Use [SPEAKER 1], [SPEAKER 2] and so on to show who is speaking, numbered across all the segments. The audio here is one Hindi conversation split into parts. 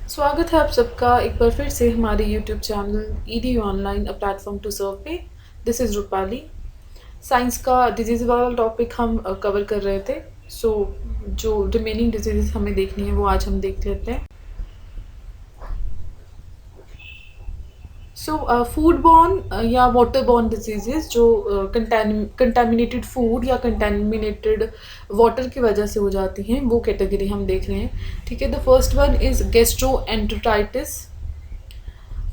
[SPEAKER 1] स्वागत है आप सबका एक बार फिर से हमारे YouTube channel ED online a platform to serve पे। This is Rupali. साइंस का डिजीज़ वाला टॉपिक हम कवर कर रहे थे। जो रिमेनिंग डिजीज़ हमें देखनी है वो आज हम देख लेते हैं। फूड बॉर्न या वाटर बॉर्न डिजीजेस जो कंटेमिनेटेड फूड या कंटेमिनेटेड वाटर की वजह से हो जाती हैं, वो कैटेगरी हम देख रहे हैं। ठीक है, the first one is gastroenteritis.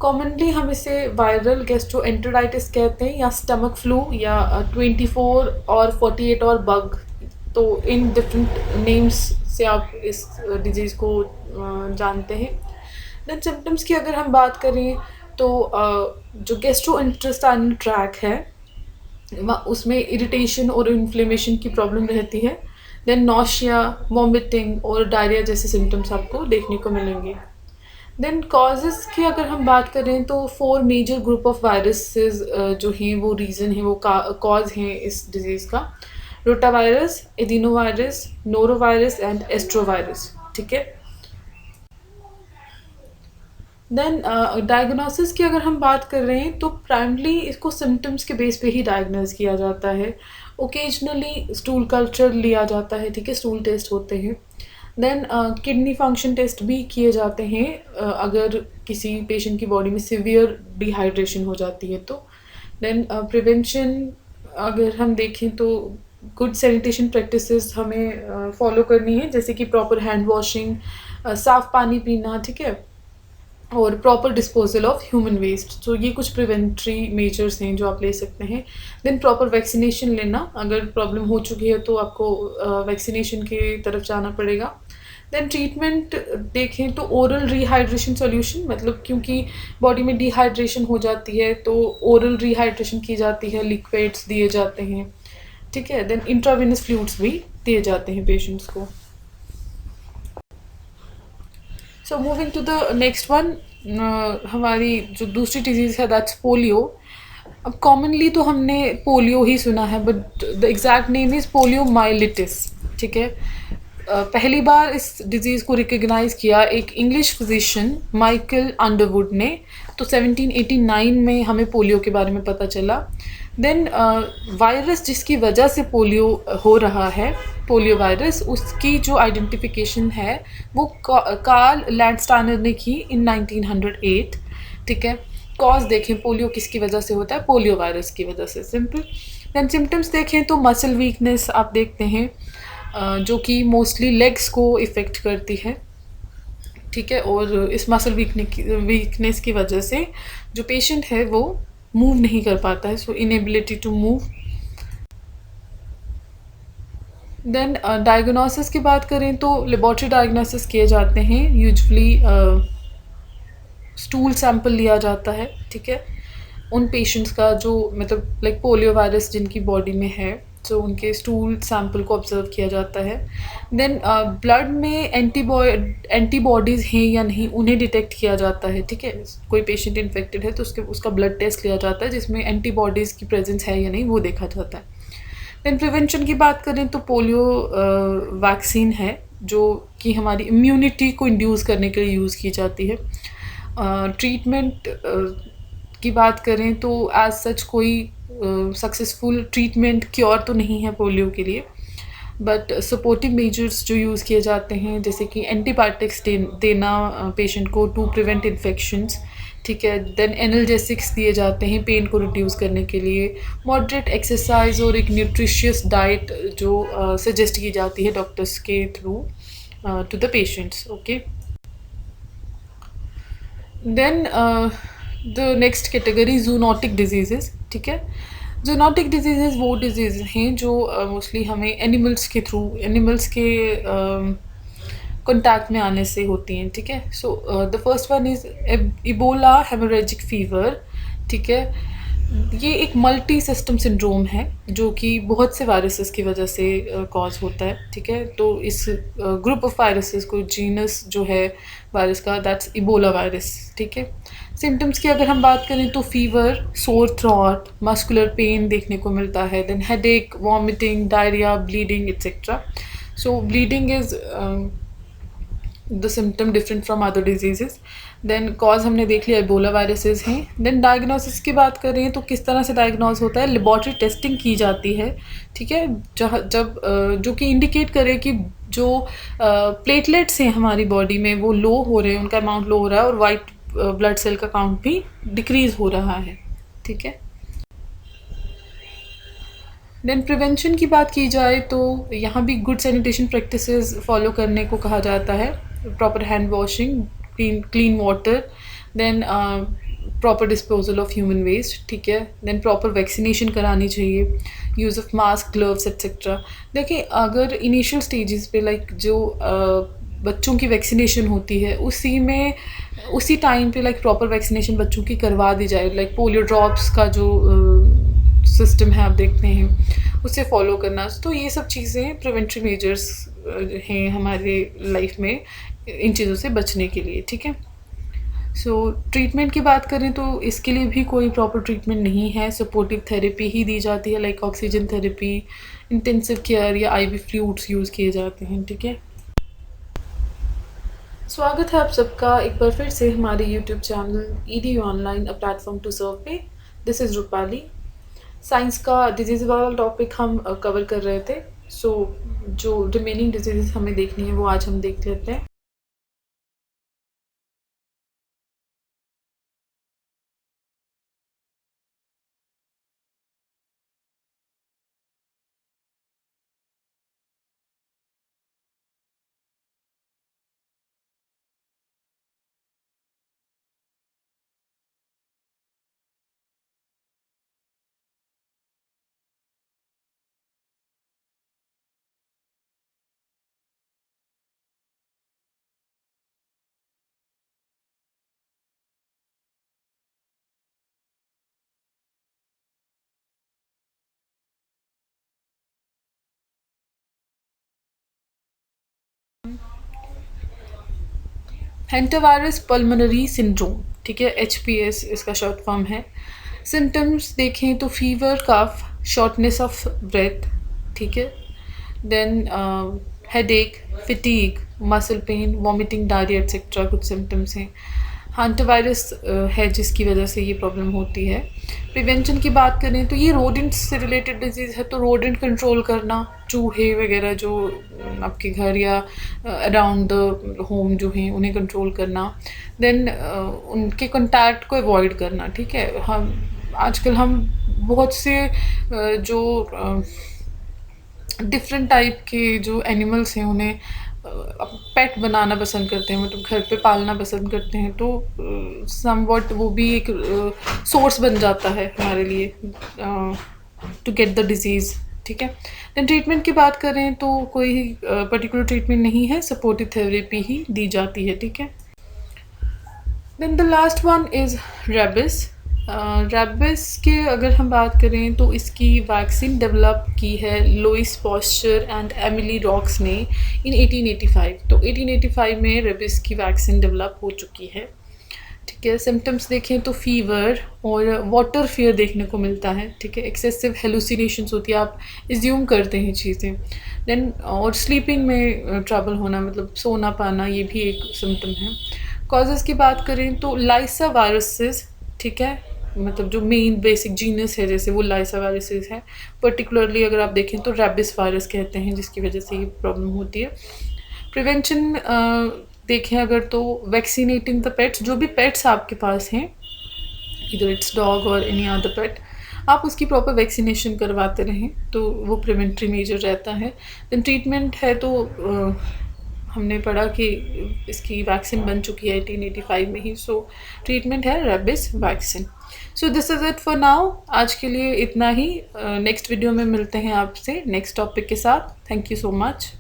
[SPEAKER 1] Commonly हम इसे वायरल गैस्ट्रोएंटेराइटिस कहते हैं, या स्टमक फ्लू, या 24 और 48 और बग। तो इन डिफरेंट नेम्स से आप इस डिजीज़ को जानते हैं। देन सिम्टम्स की अगर हम बात करें तो जो गैस्ट्रोइंटेस्टाइनल ट्रैक है उसमें इरिटेशन और इन्फ्लेमेशन की प्रॉब्लम रहती है। देन नॉशिया, वॉमिटिंग और डायरिया जैसे सिम्टम्स आपको देखने को मिलेंगे। देन कॉजेज़ की अगर हम बात करें तो 4 मेजर ग्रुप ऑफ वायरसेस जो हैं वो रीज़न है, वो कॉज हैं इस डिज़ीज़ का। Rotavirus, adenovirus, norovirus and astrovirus. ठीक है। देन डायग्नोसिस की अगर हम बात कर रहे हैं तो प्राइमरली इसको सिम्टम्स के बेस पे ही डायग्नोज किया जाता है। ओकेजनली स्टूल कल्चर लिया जाता है, ठीक है, स्टूल टेस्ट होते हैं। देन किडनी फंक्शन टेस्ट भी किए जाते हैं अगर किसी पेशेंट की बॉडी में सिवियर डिहाइड्रेशन हो जाती है तो। देन प्रिवेंशन अगर हम देखें तो गुड सैनिटेशन प्रैक्टिसेस हमें फॉलो करनी है, जैसे कि प्रॉपर हैंड वॉशिंग, साफ़ पानी पीना, ठीक है, और proper disposal of human waste. तो ये कुछ प्रिवेंटरी मेजर्स हैं जो आप ले सकते हैं। देन प्रॉपर वैक्सीनेशन लेना, अगर प्रॉब्लम हो चुकी है तो आपको वैक्सीनेशन की तरफ जाना पड़ेगा। देन ट्रीटमेंट देखें तो ओरल रिहाइड्रेशन सॉल्यूशन, मतलब क्योंकि बॉडी में डिहाइड्रेशन हो जाती है तो ओरल रिहाइड्रेशन की जाती है, लिक्विड्स दिए जाते हैं, ठीक है। देन इंट्रावेनस फ्लूइड्स भी दिए जाते हैं पेशेंट्स को। So moving to the next one, हमारी जो दूसरी डिजीज़ है दैट्स पोलियो। अब कॉमनली तो हमने पोलियो ही सुना है, but the exact name is polio myelitis. ठीक है। पहली बार इस डिज़ीज़ को रिकग्नाइज़ किया एक इंग्लिश फिजिशियन माइकल अंडरवुड ने। तो 1789 में हमें पोलियो के बारे में पता चला। देन वायरस जिसकी वजह से पोलियो हो रहा है, पोलियो वायरस, उसकी जो आइडेंटिफिकेशन है वो कार्ल लैंडस्टाइनर ने की इन 1908। ठीक है। कॉज देखें पोलियो किसकी वजह से होता है, पोलियो वायरस की वजह से, सिंपल। देन सिम्टम्स देखें तो मसल वीकनेस आप देखते हैं, जो कि मोस्टली लेग्स को इफ़ेक्ट करती है। ठीक है। और इस मसल वीकनेस की वजह से जो पेशेंट है वो मूव नहीं कर पाता है, so inability to move. Then diagnosis की बात करें तो लेबॉर्ट्री डायग्नोसिस किए जाते हैं। यूजुअली स्टूल सैंपल लिया जाता है, ठीक है, उन पेशेंट्स का जो मतलब लाइक पोलियो वायरस जिनकी बॉडी में है, तो उनके स्टूल सैंपल को ऑब्जर्व किया जाता है। देन ब्लड में एंटीबॉडीज़ हैं या नहीं उन्हें डिटेक्ट किया जाता है, ठीक है। कोई पेशेंट इन्फेक्टेड है तो उसका ब्लड टेस्ट लिया जाता है, जिसमें एंटीबॉडीज़ की प्रेजेंस है या नहीं वो देखा जाता है। देन प्रिवेंशन की बात करें तो पोलियो वैक्सीन है जो कि हमारी इम्यूनिटी को इंड्यूस करने के लिए यूज़ की जाती है। ट्रीटमेंट की बात करें तो एज सच कोई सक्सेसफुल ट्रीटमेंट क्योर तो नहीं है पोलियो के लिए, बट सपोर्टिव मेजर्स जो यूज़ किए जाते हैं, जैसे कि एंटीबायोटिक्स देना पेशेंट को टू प्रिवेंट इन्फेक्शंस, ठीक है। देन एनाल्जेसिक्स दिए जाते हैं पेन को रिड्यूस करने के लिए। मॉडरेट एक्सरसाइज और एक न्यूट्रिशियस डाइट जो सजेस्ट की जाती है डॉक्टर्स के through to the patients, okay. Then the next category zoonotic disease, ठीक है। जूनोटिक डिजीज़ वो डिजीज़ हैं जो मोस्टली हमें एनिमल्स के थ्रू, एनिमल्स के कॉन्टैक्ट में आने से होती हैं, ठीक है। So the first one is Ebola haemorrhagic fever, ठीक है। ये एक मल्टी सिस्टम सिंड्रोम है जो कि बहुत से वायरसेस की वजह से कॉज होता है, ठीक है। तो इस ग्रुप ऑफ वायरसेस को, जीनस जो है वायरस का, दैट्स इबोला वायरस, ठीक है। सिम्टम्स की अगर हम बात करें तो फीवर, सोर थ्रॉट, मस्कुलर पेन देखने को मिलता है। Then headache, vomiting, diarrhoea, bleeding, etcetera. So bleeding is the symptom different from other diseases. Then cause हमने देख लिया एबोला वायरसेस हैं। देन डायग्नोसिस की बात करें तो किस तरह से डायग्नोज होता है, लेबॉर्ट्री टेस्टिंग की जाती है, ठीक है, जब जो कि इंडिकेट करे कि जो प्लेटलेट्स हैं हमारी बॉडी में वो लो हो रहे हैं, उनका अमाउंट लो हो रहा है और वाइट ब्लड सेल का काउंट भी डिक्रीज़ हो रहा है, ठीक है। देन प्रिवेंशन की बात की जाए तो यहाँ भी गुड सैनिटेशन प्रैक्टिसेस फॉलो करने को कहा जाता है। Proper hand washing, clean water, then proper disposal of human waste, ठीक है। देन प्रॉपर वैक्सीनेशन करानी चाहिए, use of mask, gloves etcetera. देखिए अगर इनिशियल स्टेजेस पे लाइक जो बच्चों की वैक्सीनेशन होती है उसी टाइम पे लाइक प्रॉपर वैक्सीनेशन बच्चों की करवा दी जाए, लाइक पोलियो ड्रॉप्स का जो सिस्टम है आप देखते हैं उसे फॉलो करना। तो ये सब चीज़ें प्रिवेंटरी मेजर्स हैं हमारे लाइफ में इन चीज़ों से बचने के लिए, ठीक है। सो ट्रीटमेंट की बात करें तो इसके लिए भी कोई प्रॉपर ट्रीटमेंट नहीं है, सपोर्टिव थेरेपी ही दी जाती है, like oxygen therapy, intensive care या आईवी फ्लूइड्स यूज़ किए जाते हैं, ठीक है। स्वागत है आप सबका एक बार फिर से हमारे YouTube channel ED online a platform to serve पे। This is Rupali. साइंस का डिजीज़ वाला टॉपिक हम कवर कर रहे थे। सो जो रिमेनिंग डिजीज़ हमें देखनी है वो आज हम देख लेते हैं। हेंटावायरस पल्मोनरी सिंड्रोम, ठीक है, HPS इसका शॉर्ट फॉर्म है। सिम्टम्स देखें तो fever, cough, shortness of breath, ठीक है। Then headache, fatigue, muscle pain, vomiting, diarrhoea etcetera कुछ सिम्टम्स हैं। हांटावायरस है जिसकी वजह से ये प्रॉब्लम होती है। प्रिवेंशन की बात करें तो ये रोडेंट से रिलेटेड डिजीज़ है, तो रोडेंट कंट्रोल करना, चूहे वगैरह जो आपके घर या अराउंड द होम जो हैं उन्हें कंट्रोल करना। देन उनके कांटेक्ट को अवॉइड करना, ठीक है। हम आजकल हम बहुत से जो डिफरेंट टाइप के जो एनिमल्स हैं उन्हें पेट बनाना पसंद करते हैं, मतलब घर पे पालना पसंद करते हैं, तो समवॉट वो भी एक सोर्स बन जाता है हमारे लिए टू गेट द डिजीज़, ठीक है। देन ट्रीटमेंट की बात करें तो कोई पर्टिकुलर ट्रीटमेंट नहीं है, सपोर्टिव थेरेपी ही दी जाती है, ठीक है। Then the last one is rabies. Rabies के अगर हम बात करें तो इसकी वैक्सीन डेवलप की है Louis Pasteur and Emile Roux ने इन 1885। तो 1885 में रेबिस की वैक्सीन डेवलप हो चुकी है, ठीक है। सिम्टम्स देखें तो फीवर और वाटर फियर देखने को मिलता है, ठीक है। एक्सेसिव हेलुसिनेशंस होती है, आप एज्यूम करते हैं चीज़ें। देन और स्लीपिंग में ट्रबल होना, मतलब सोना पाना, ये भी एक सिम्टम है। कॉजेज़ की बात करें तो लाइसा वायरसेस, ठीक है, मतलब जो मेन बेसिक जीनस है जैसे वो लाइसा वायरसेस है। पर्टिकुलरली अगर आप देखें तो रेबिस वायरस कहते हैं जिसकी वजह से ये प्रॉब्लम होती है। प्रिवेंशन देखें अगर तो वैक्सीनेटिंग द पेट्स, जो भी पेट्स आपके पास हैं, इधर इट्स डॉग और एनी अदर पेट, आप उसकी प्रॉपर वैक्सीनेशन करवाते रहें तो वो प्रिवेंटरी मेजर रहता है। देन ट्रीटमेंट है तो हमने पढ़ा कि इसकी वैक्सीन बन चुकी है 1885 में ही, सो ट्रीटमेंट है rabies vaccine. So this is it for now. आज के लिए इतना ही। नेक्स्ट वीडियो में मिलते हैं आपसे नेक्स्ट टॉपिक के साथ। Thank you so much.